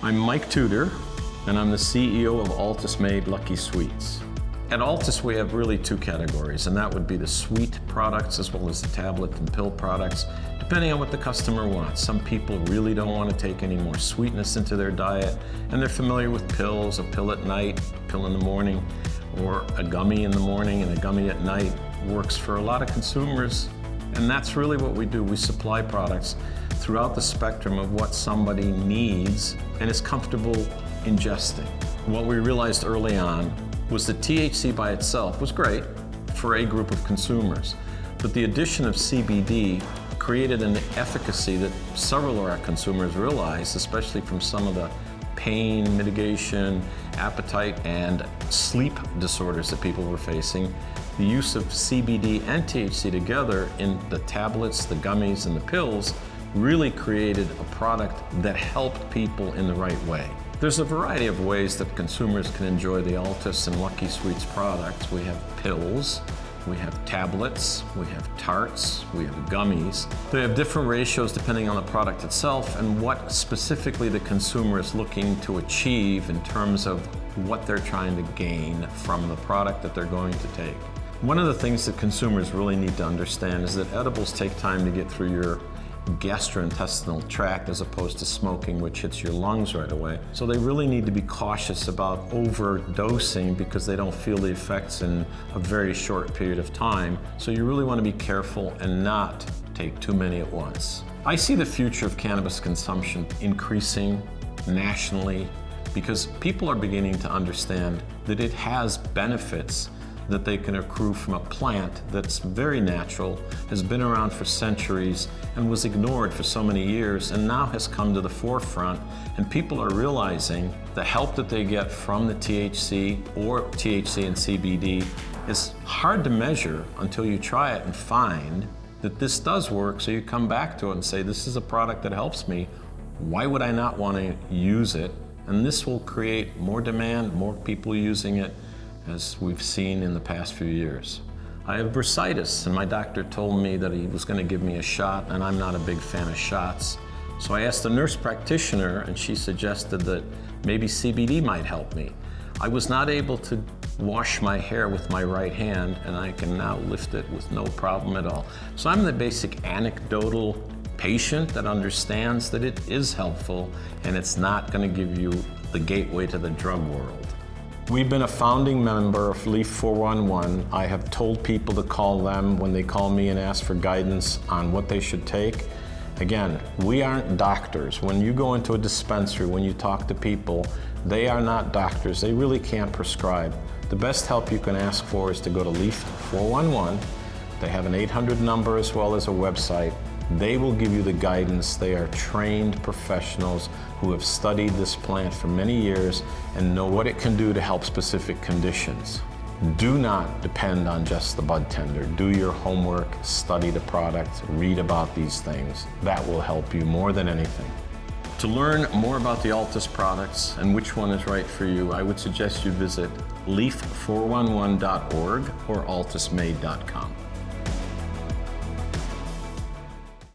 I'm Mike Tudor, and I'm the CEO of Altus Made Lucky Sweets. At Altus, we have really two categories, and that would be the sweet products as well as the tablet and pill products, depending on what the customer wants. Some people really don't want to take any more sweetness into their diet, and they're familiar with pills, a pill at night, a pill in the morning, or a gummy in the morning and a gummy at night. Works for a lot of consumers, and that's really what we do. We supply products throughout the spectrum of what somebody needs and is comfortable ingesting. What we realized early on was that THC by itself was great for a group of consumers, but the addition of CBD created an efficacy that several of our consumers realized, especially from some of the pain mitigation, appetite, and sleep disorders that people were facing. The use of CBD and THC together in the tablets, the gummies, and the pills really created a product that helped people in the right way. There's a variety of ways that consumers can enjoy the Altus and Lucky Sweets products. We have pills, we have tablets, we have tarts, we have gummies. They have different ratios depending on the product itself and what specifically the consumer is looking to achieve in terms of what they're trying to gain from the product that they're going to take. One of the things that consumers really need to understand is that edibles take time to get through your gastrointestinal tract as opposed to smoking, which hits your lungs right away. So they really need to be cautious about overdosing because they don't feel the effects in a very short period of time. So you really want to be careful and not take too many at once. I see the future of cannabis consumption increasing nationally because people are beginning to understand that it has benefits that they can accrue from a plant that's very natural, has been around for centuries, and was ignored for so many years, and now has come to the forefront, and people are realizing the help that they get from the THC or THC and CBD is hard to measure until you try it and find that this does work, so you come back to it and say, this is a product that helps me, why would I not want to use it? And this will create more demand, more people using it, as we've seen in the past few years. I have bursitis, and my doctor told me that he was going to give me a shot, and I'm not a big fan of shots. So I asked a nurse practitioner, and she suggested that maybe CBD might help me. I was not able to wash my hair with my right hand, and I can now lift it with no problem at all. So I'm the basic anecdotal patient that understands that it is helpful, and it's not going to give you the gateway to the drug world. We've been a founding member of Leaf 411. I have told people to call them when they call me and ask for guidance on what they should take. Again, we aren't doctors. When you go into a dispensary, when you talk to people, they are not doctors. They really can't prescribe. The best help you can ask for is to go to Leaf 411. They have an 800 number as well as a website. They will give you the guidance. They are trained professionals who have studied this plant for many years and know what it can do to help specific conditions. Do not depend on just the bud tender. Do your homework, study the product, read about these things. That will help you more than anything. To learn more about the Altus products and which one is right for you, I would suggest you visit leaf411.org or altusmade.com.